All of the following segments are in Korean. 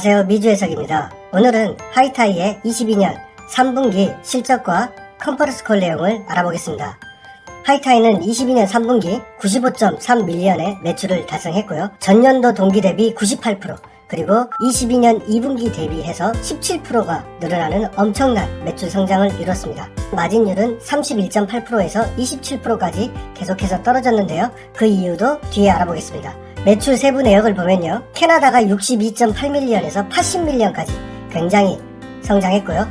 안녕하세요, 미주해석입니다. 오늘은 하이타이의 22년 3분기 실적과 컨퍼런스 콜 내용을 알아보겠습니다. 하이타이는 22년 3분기 95.3밀리언의 매출을 달성했고요. 전년도 동기 대비 98%, 그리고 22년 2분기 대비해서 17%가 늘어나는 엄청난 매출 성장을 이뤘습니다. 마진율은 31.8%에서 27%까지 계속해서 떨어졌는데요. 그 이유도 뒤에 알아보겠습니다. 매출 세부 내역을 보면요. 캐나다가 62.8밀리언에서 80밀리언까지 굉장히 성장했고요.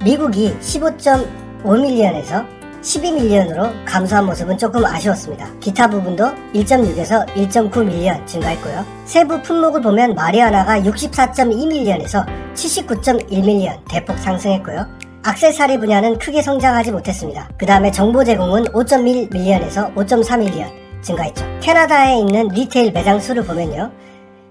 미국이 15.5밀리언에서 12밀리언으로 감소한 모습은 조금 아쉬웠습니다. 기타 부분도 1.6에서 1.9밀리언 증가했고요. 세부 품목을 보면 마리아나가 64.2밀리언에서 79.1밀리언 대폭 상승했고요. 액세서리 분야는 크게 성장하지 못했습니다. 그 다음에 정보 제공은 5.1밀리언에서 5.4밀리언 증가했죠. 캐나다에 있는 리테일 매장 수를 보면요.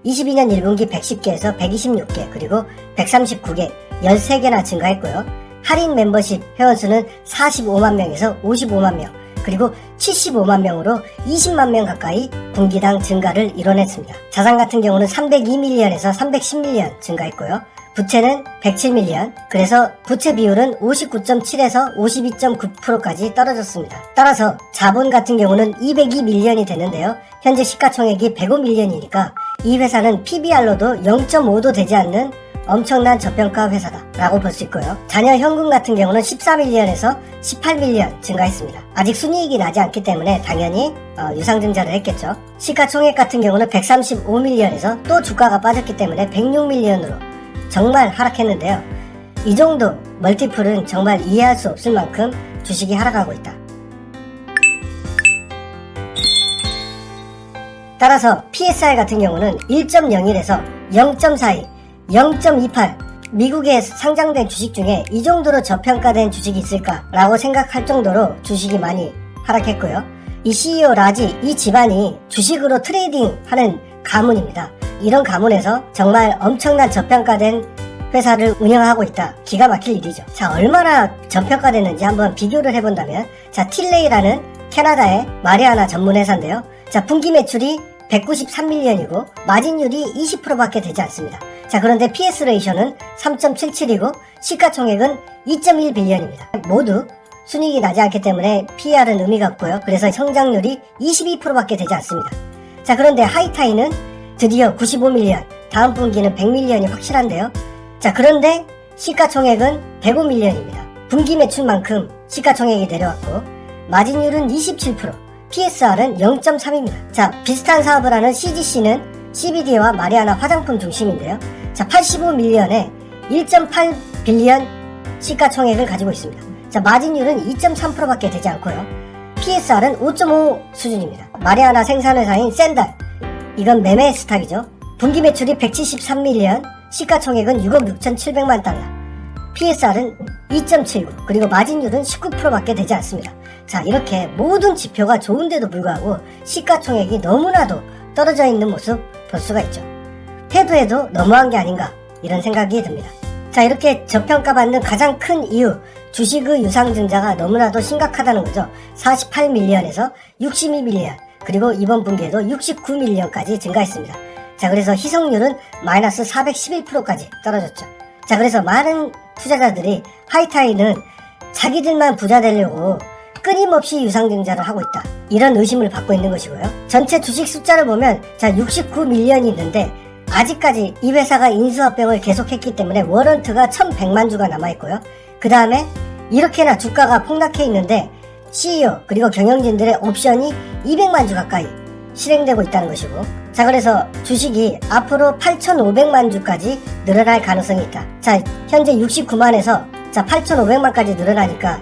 22년 1분기 110개에서 126개, 그리고 139개, 13개나 증가했고요. 할인 멤버십 회원수는 45만 명에서 55만 명, 그리고 75만 명으로 20만 명 가까이 분기당 증가를 이뤄냈습니다. 자산 같은 경우는 302밀리언에서 310밀리언 증가했고요. 부채는 107밀리언, 그래서 부채 비율은 59.7에서 52.9%까지 떨어졌습니다. 따라서 자본 같은 경우는 202밀리언이 되는데요. 현재 시가총액이 105밀리언이니까 이 회사는 PBR로도 0.5도 되지 않는 엄청난 저평가 회사다 라고 볼 수 있고요. 잔여 현금 같은 경우는 14밀리언에서 18밀리언 증가했습니다. 아직 순이익이 나지 않기 때문에 당연히 유상증자를 했겠죠. 시가총액 같은 경우는 135밀리언에서 또 주가가 빠졌기 때문에 106밀리언으로 정말 하락했는데요. 이 정도 멀티플은 정말 이해할 수 없을 만큼 주식이 하락하고 있다. 따라서 PSI 같은 경우는 1.01에서 0.42, 0.28, 미국에 상장된 주식 중에 이 정도로 저평가된 주식이 있을까라고 생각할 정도로 주식이 많이 하락했고요. 이 CEO 라지, 이 집안이 주식으로 트레이딩하는 가문입니다. 이런 가문에서 정말 엄청난 저평가된 회사를 운영하고 있다. 기가 막힐 일이죠. 자, 얼마나 저평가됐는지 한번 비교를 해본다면, 자, 틸레이라는 캐나다의 마리아나 전문 회사인데요. 자, 분기 매출이 193밀리언이고 마진율이 20%밖에 되지 않습니다. 자, 그런데 PS 레이셔는 3.77이고 시가총액은 2.1빌리언입니다. 모두 순이익이 나지 않기 때문에 PR은 의미가 없고요. 그래서 성장률이 22%밖에 되지 않습니다. 자, 그런데 하이타이는 드디어 95밀리언, 다음 분기는 100밀리언이 확실한데요. 자, 그런데 시가총액은 105밀리언입니다. 분기 매출만큼 시가총액이 내려왔고 마진율은 27%, PSR은 0.3입니다. 자, 비슷한 사업을 하는 CGC는 CBD와 마리아나 화장품 중심인데요. 자, 85밀리언에 1.8빌리언 시가총액을 가지고 있습니다. 자, 마진율은 2.3%밖에 되지 않고요. PSR은 5.5 수준입니다. 마리아나 생산회사인 샌달, 이건 매매 스탁이죠. 분기 매출이 173밀리언, 시가총액은 6억 6,700만 달러, PSR은 2.79, 그리고 마진율은 19%밖에 되지 않습니다. 자, 이렇게 모든 지표가 좋은데도 불구하고 시가총액이 너무나도 떨어져 있는 모습 볼 수가 있죠. 해도 너무한 게 아닌가 이런 생각이 듭니다. 자, 이렇게 저평가받는 가장 큰 이유, 주식의 유상증자가 너무나도 심각하다는 거죠. 48밀리언에서 62밀리언, 그리고 이번 분기에도 69밀리언까지 증가했습니다. 자, 그래서 희석률은 마이너스 411%까지 떨어졌죠. 자, 그래서 많은 투자자들이 하이타이는 자기들만 부자 되려고 끊임없이 유상증자를 하고 있다, 이런 의심을 받고 있는 것이고요. 전체 주식 숫자를 보면 자, 69밀리언이 있는데 아직까지 이 회사가 인수합병을 계속했기 때문에 워런트가 1100만 주가 남아있고요. 그 다음에 이렇게나 주가가 폭락해 있는데 CEO 그리고 경영진들의 옵션이 200만 주 가까이 실행되고 있다는 것이고, 자, 그래서 주식이 앞으로 8,500만 주까지 늘어날 가능성이 있다. 자, 현재 69만에서 자 8,500만까지 늘어나니까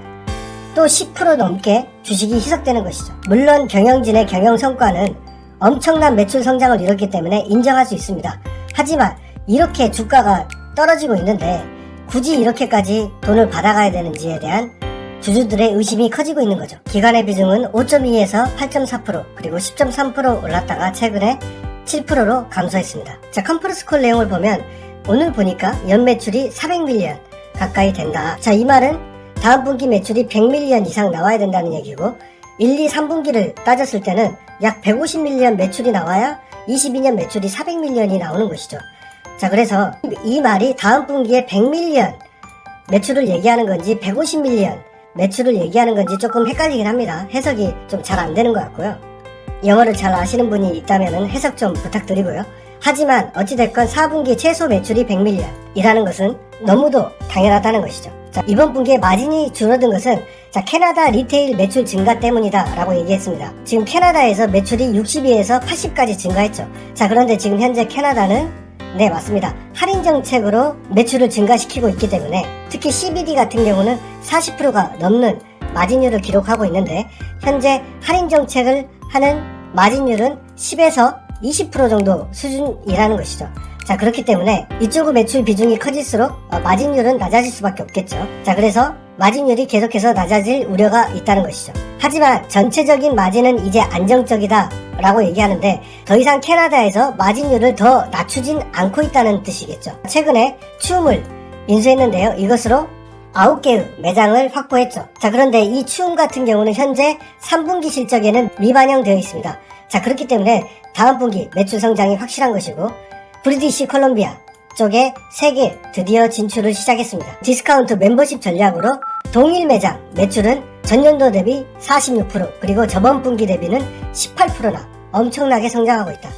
또 10% 넘게 주식이 희석되는 것이죠. 물론 경영진의 경영 성과는 엄청난 매출 성장을 이뤘기 때문에 인정할 수 있습니다. 하지만 이렇게 주가가 떨어지고 있는데 굳이 이렇게까지 돈을 받아가야 되는지에 대한 주주들의 의심이 커지고 있는 거죠. 기관의 비중은 5.2에서 8.4%, 그리고 10.3% 올랐다가 최근에 7%로 감소했습니다. 자, 컨퍼런스 콜 내용을 보면 오늘 보니까 연매출이 400밀리언 가까이 된다. 자, 이 말은 다음 분기 매출이 100밀리언 이상 나와야 된다는 얘기고, 1, 2, 3분기를 따졌을 때는 약 150밀리언 매출이 나와야 22년 매출이 400밀리언이 나오는 것이죠. 자, 그래서 이 말이 다음 분기에 100밀리언 매출을 얘기하는 건지 150밀리언 매출을 얘기하는 건지 조금 헷갈리긴 합니다. 해석이 좀 잘 안 되는 것 같고요. 영어를 잘 아시는 분이 있다면 해석 좀 부탁드리고요. 하지만 어찌됐건 4분기 최소 매출이 100밀리언이라는 것은 너무도 당연하다는 것이죠. 자, 이번 분기에 마진이 줄어든 것은 자, 캐나다 리테일 매출 증가 때문이다 라고 얘기했습니다. 지금 캐나다에서 매출이 62에서 80까지 증가했죠. 자, 그런데 지금 현재 캐나다는 네, 맞습니다. 할인 정책으로 매출을 증가시키고 있기 때문에 특히 CBD 같은 경우는 40%가 넘는 마진율을 기록하고 있는데 현재 할인 정책을 하는 마진율은 10에서 20% 정도 수준이라는 것이죠. 자, 그렇기 때문에 이쪽의 매출 비중이 커질수록 마진율은 낮아질 수밖에 없겠죠. 자, 그래서 마진율이 계속해서 낮아질 우려가 있다는 것이죠. 하지만 전체적인 마진은 이제 안정적이다 라고 얘기하는데 더 이상 캐나다에서 마진율을 더 낮추진 않고 있다는 뜻이겠죠. 최근에 추움을 인수했는데요. 이것으로 9개의 매장을 확보했죠. 자, 그런데 이 추움 같은 경우는 현재 3분기 실적에는 미반영되어 있습니다. 자, 그렇기 때문에 다음 분기 매출 성장이 확실한 것이고 브리티시 콜롬비아 쪽에 3개 드디어 진출을 시작했습니다. 디스카운트 멤버십 전략으로 동일 매장 매출은 전년도 대비 46% 그리고 저번 분기 대비는 18%나 엄청나게 성장하고 있다.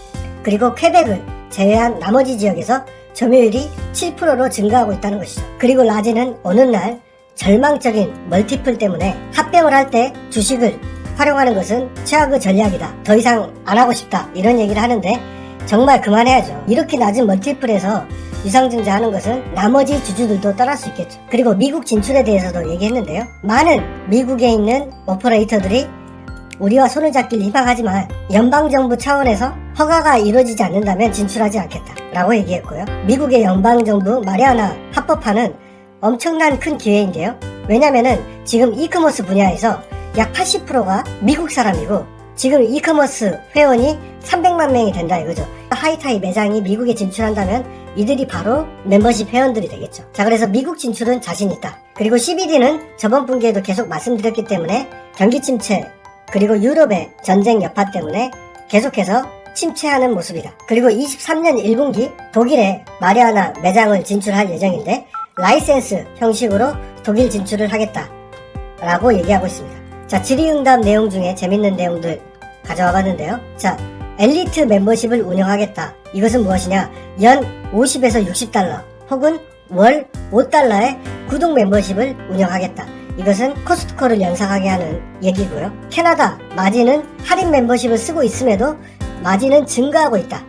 그리고 퀘벡을 제외한 나머지 지역에서 점유율이 7%로 증가하고 있다는 것이죠. 그리고 라지는 어느 날 절망적인 멀티플 때문에 합병을 할 때 주식을 활용하는 것은 최악의 전략이다. 더 이상 안 하고 싶다. 이런 얘기를 하는데 정말 그만해야죠. 이렇게 낮은 멀티플에서 유상증자 하는 것은 나머지 주주들도 떠날 수 있겠죠. 그리고 미국 진출에 대해서도 얘기했는데요. 많은 미국에 있는 오퍼레이터들이 우리와 손을 잡길 희망하지만 연방정부 차원에서 허가가 이루어지지 않는다면 진출하지 않겠다 라고 얘기했고요. 미국의 연방정부 마리아나 합법화는 엄청난 큰 기회인데요. 왜냐면은 지금 이커머스 분야에서 약 80%가 미국 사람이고 지금 이커머스 회원이 300만 명이 된다 이거죠. 하이타이 매장이 미국에 진출한다면 이들이 바로 멤버십 회원들이 되겠죠. 자, 그래서 미국 진출은 자신 있다. 그리고 CBD는 저번 분기에도 계속 말씀드렸기 때문에 경기 침체 그리고 유럽의 전쟁 여파 때문에 계속해서 침체하는 모습이다. 그리고 23년 1분기 독일에 마리아나 매장을 진출할 예정인데 라이센스 형식으로 독일 진출을 하겠다 라고 얘기하고 있습니다. 자, 질의응답 내용 중에 재밌는 내용들 가져와 봤는데요. 자, 엘리트 멤버십을 운영하겠다. 이것은 무엇이냐? 연 50에서 60달러 혹은 월 5달러의 구독 멤버십을 운영하겠다. 이것은 코스트코를 연상하게 하는 얘기고요. 캐나다 마진은 할인 멤버십을 쓰고 있음에도 마진은 증가하고 있다.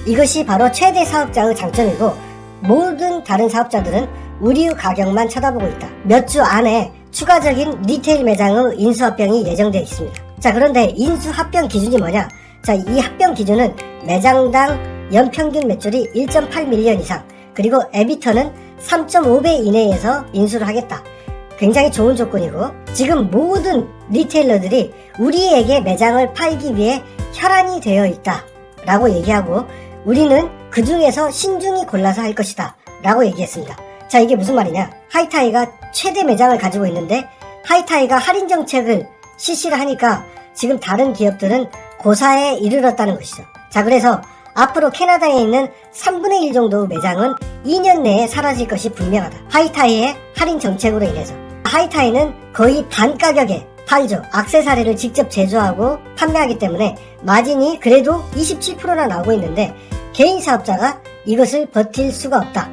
이것이 바로 최대 사업자의 장점이고 모든 다른 사업자들은 우리 가격만 쳐다보고 있다. 몇 주 안에 추가적인 리테일 매장의 인수합병이 예정되어 있습니다. 자, 그런데 인수합병 기준이 뭐냐? 자, 이 합병 기준은 매장당 연평균 매출이 1.8밀리언 이상 그리고 에비터는 3.5배 이내에서 인수를 하겠다. 굉장히 좋은 조건이고 지금 모든 리테일러들이 우리에게 매장을 팔기 위해 혈안이 되어 있다 라고 얘기하고 우리는 그 중에서 신중히 골라서 할 것이다 라고 얘기했습니다. 자, 이게 무슨 말이냐? 하이타이가 최대 매장을 가지고 있는데 하이타이가 할인 정책을 실시를 하니까 지금 다른 기업들은 고사에 이르렀다는 것이죠. 자, 그래서 앞으로 캐나다에 있는 3분의 1 정도 매장은 2년 내에 사라질 것이 분명하다. 하이타이의 할인 정책으로 인해서. 하이타이는 거의 반 가격에 팔죠. 액세서리를 직접 제조하고 판매하기 때문에 마진이 그래도 27%나 나오고 있는데 개인 사업자가 이것을 버틸 수가 없다.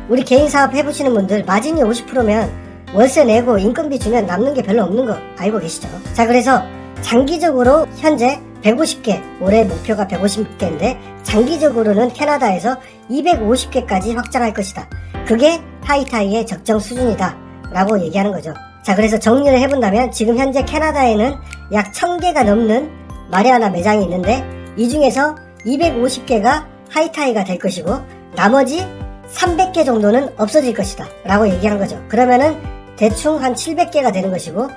우리 개인 사업 해보시는 분들 마진이 50%면 월세 내고 인건비 주면 남는 게 별로 없는 거 알고 계시죠? 자, 그래서 장기적으로 현재 150개, 올해 목표가 150개인데 장기적으로는 캐나다에서 250개까지 확장할 것이다. 그게 하이타이의 적정 수준이다 라고 얘기하는 거죠. 자, 그래서 정리를 해본다면 지금 현재 캐나다에는 약 1000개가 넘는 마리아나 매장이 있는데 이 중에서 250개가 하이타이가 될 것이고 나머지 300개 정도는 없어질 것이다 라고 얘기한 거죠. 그러면은 대충 한 700개가 되는 것이고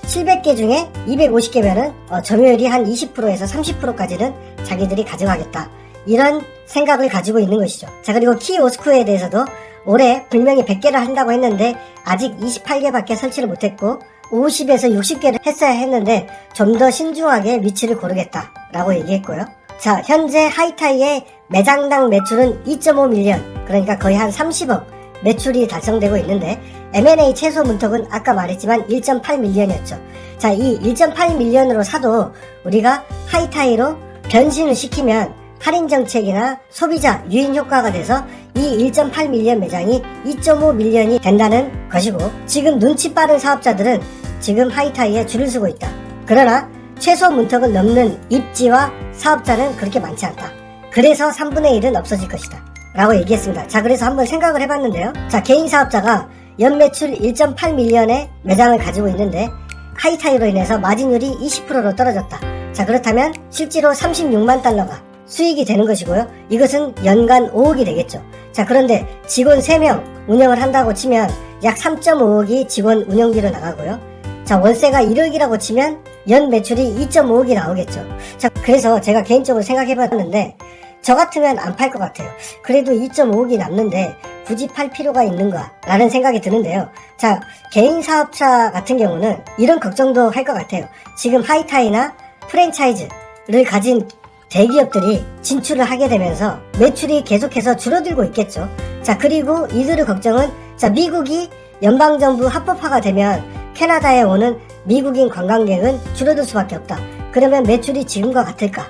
700개 중에 250개면은 점유율이 한 20%에서 30%까지는 자기들이 가져가겠다. 이런 생각을 가지고 있는 것이죠. 자, 그리고 키오스크에 대해서도 올해 분명히 100개를 한다고 했는데 아직 28개밖에 설치를 못했고 50에서 60개를 했어야 했는데 좀 더 신중하게 위치를 고르겠다 라고 얘기했고요. 자, 현재 하이타이의 매장당 매출은 2.5밀리언, 그러니까 거의 한 30억 매출이 달성되고 있는데 M&A 최소 문턱은 아까 말했지만 1.8밀리언이었죠. 자, 이 1.8밀리언으로 사도 우리가 하이타이로 변신을 시키면 할인 정책이나 소비자 유인 효과가 돼서 이 1.8밀리언 매장이 2.5밀리언이 된다는 것이고, 지금 눈치 빠른 사업자들은 지금 하이타이에 줄을 서고 있다. 그러나 최소 문턱을 넘는 입지와 사업자는 그렇게 많지 않다. 그래서 3분의 1은 없어질 것이다 라고 얘기했습니다. 자, 그래서 한번 생각을 해봤는데요. 자, 개인 사업자가 연매출 1.8밀리언의 매장을 가지고 있는데 하이타이로 인해서 마진율이 20%로 떨어졌다. 자, 그렇다면 실제로 36만 달러가 수익이 되는 것이고요. 이것은 연간 5억이 되겠죠. 자, 그런데 직원 3명 운영을 한다고 치면 약 3.5억이 직원 운영비로 나가고요. 자, 월세가 1억이라고 치면 연 매출이 2.5억이 나오겠죠. 자, 그래서 제가 개인적으로 생각해봤는데 저 같으면 안 팔 것 같아요. 그래도 2.5억이 남는데 굳이 팔 필요가 있는가 라는 생각이 드는데요. 자, 개인 사업자 같은 경우는 이런 걱정도 할 것 같아요. 지금 하이타이나 프랜차이즈를 가진 대기업들이 진출을 하게 되면서 매출이 계속해서 줄어들고 있겠죠. 자, 그리고 이들의 걱정은, 자, 미국이 연방정부 합법화가 되면 캐나다에 오는 미국인 관광객은 줄어들 수밖에 없다. 그러면 매출이 지금과 같을까?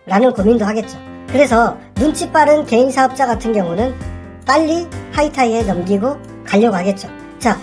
라는 고민도 하겠죠. 그래서 눈치 빠른 개인 사업자 같은 경우는 빨리 하이타이에 넘기고 가려고 하겠죠. 자,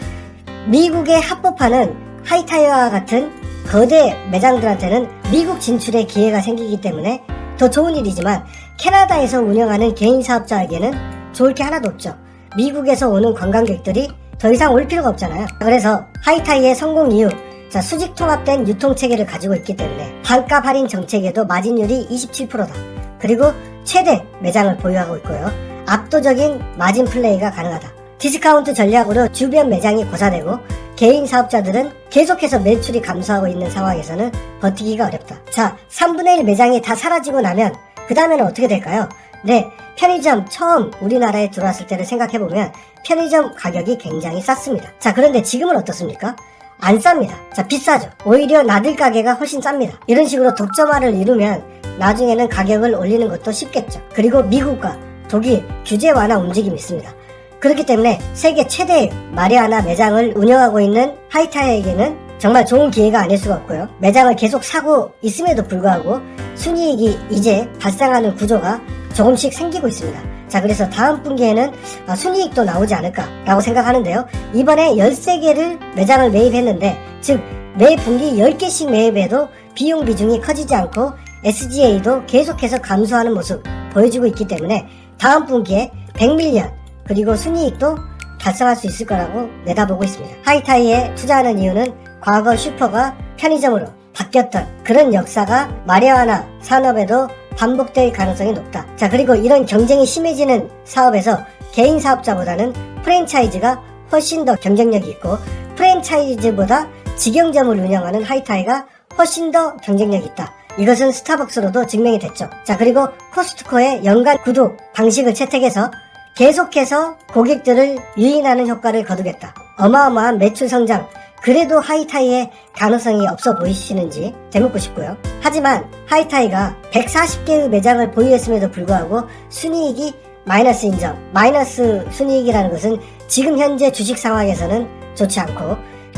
미국의 합법화는 하이타이와 같은 거대 매장들한테는 미국 진출의 기회가 생기기 때문에 더 좋은 일이지만 캐나다에서 운영하는 개인 사업자에게는 좋을 게 하나도 없죠. 미국에서 오는 관광객들이 더 이상 올 필요가 없잖아요. 그래서 하이타이의 성공 이유, 자, 수직 통합된 유통체계를 가지고 있기 때문에 반값 할인 정책에도 마진율이 27%다. 그리고 최대 매장을 보유하고 있고요. 압도적인 마진 플레이가 가능하다. 디스카운트 전략으로 주변 매장이 고사되고 개인 사업자들은 계속해서 매출이 감소하고 있는 상황에서는 버티기가 어렵다. 자, 3분의 1 매장이 다 사라지고 나면 그 다음에는 어떻게 될까요? 네, 편의점 처음 우리나라에 들어왔을 때를 생각해보면 편의점 가격이 굉장히 쌌습니다. 자, 그런데 지금은 어떻습니까? 안 쌉니다. 자, 비싸죠. 오히려 나들 가게가 훨씬 쌉니다. 이런 식으로 독점화를 이루면 나중에는 가격을 올리는 것도 쉽겠죠. 그리고 미국과 독일 규제 완화 움직임이 있습니다. 그렇기 때문에 세계 최대의 마리아나 매장을 운영하고 있는 하이타이에게는 정말 좋은 기회가 아닐 수가 없고요. 매장을 계속 사고 있음에도 불구하고 순이익이 이제 발생하는 구조가 조금씩 생기고 있습니다. 자, 그래서 다음 분기에는 순이익도 나오지 않을까라고 생각하는데요. 이번에 13개를 매장을 매입했는데, 즉 매 분기 10개씩 매입해도 비용 비중이 커지지 않고 SGA도 계속해서 감소하는 모습 보여주고 있기 때문에 다음 분기에 100밀리언 그리고 순이익도 달성할 수 있을 거라고 내다보고 있습니다. 하이타이에 투자하는 이유는 과거 슈퍼가 편의점으로 바뀌었던 그런 역사가 마리아나 산업에도 반복될 가능성이 높다. 자, 그리고 이런 경쟁이 심해지는 사업에서 개인 사업자보다는 프랜차이즈가 훨씬 더 경쟁력이 있고, 프랜차이즈보다 직영점을 운영하는 하이타이가 훨씬 더 경쟁력이 있다. 이것은 스타벅스로도 증명이 됐죠. 자, 그리고 코스트코의 연간 구독 방식을 채택해서 계속해서 고객들을 유인하는 효과를 거두겠다. 어마어마한 매출 성장, 그래도 하이타이의 가능성이 없어 보이시는지 되묻고 싶고요. 하지만 하이타이가 140개의 매장을 보유했음에도 불구하고 순이익이 마이너스인 점, 마이너스 순이익이라는 것은 지금 현재 주식 상황에서는 좋지 않고,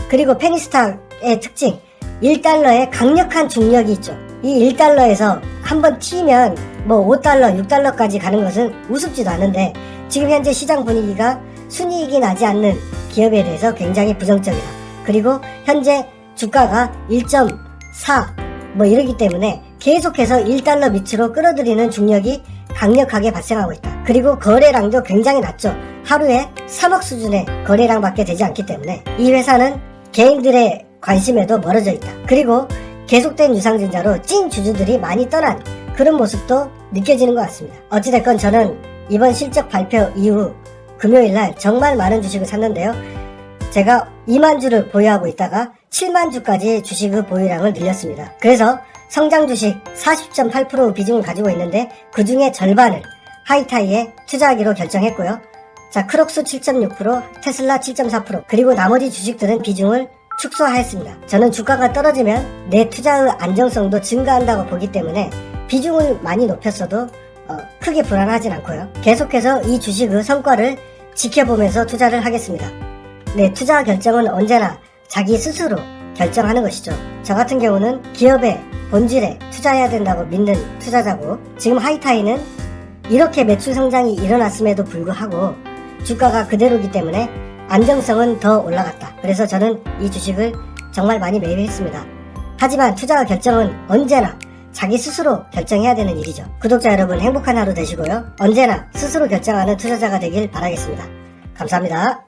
그리고 페니스탁의 특징, 1달러의 강력한 중력이 있죠. 이 1달러에서 한번 튀면 뭐 5달러, 6달러까지 가는 것은 우습지도 않은데, 지금 현재 시장 분위기가 순이익이 나지 않는 기업에 대해서 굉장히 부정적이다. 그리고 현재 주가가 1.4 뭐 이러기 때문에 계속해서 1달러 밑으로 끌어들이는 중력이 강력하게 발생하고 있다. 그리고 거래량도 굉장히 낮죠. 하루에 3억 수준의 거래량밖에 되지 않기 때문에 이 회사는 개인들의 관심에도 멀어져 있다. 그리고 계속된 유상증자로 찐 주주들이 많이 떠난 그런 모습도 느껴지는 것 같습니다. 어찌됐건 저는 이번 실적 발표 이후 금요일날 정말 많은 주식을 샀는데요. 제가 2만 주를 보유하고 있다가 7만 주까지 주식의 보유량을 늘렸습니다. 그래서 성장 주식 40.8% 비중을 가지고 있는데 그 중에 절반을 하이타이에 투자하기로 결정했고요. 자, 크록스 7.6%, 테슬라 7.4%, 그리고 나머지 주식들은 비중을 축소하였습니다. 저는 주가가 떨어지면 내 투자의 안정성도 증가한다고 보기 때문에 비중을 많이 높였어도 크게 불안하진 않고요. 계속해서 이 주식의 성과를 지켜보면서 투자를 하겠습니다. 네, 투자 결정은 언제나 자기 스스로 결정하는 것이죠. 저 같은 경우는 기업의 본질에 투자해야 된다고 믿는 투자자고, 지금 하이타이는 이렇게 매출 성장이 일어났음에도 불구하고 주가가 그대로이기 때문에 안정성은 더 올라갔다. 그래서 저는 이 주식을 정말 많이 매입했습니다. 하지만 투자 결정은 언제나 자기 스스로 결정해야 되는 일이죠. 구독자 여러분, 행복한 하루 되시고요. 언제나 스스로 결정하는 투자자가 되길 바라겠습니다. 감사합니다.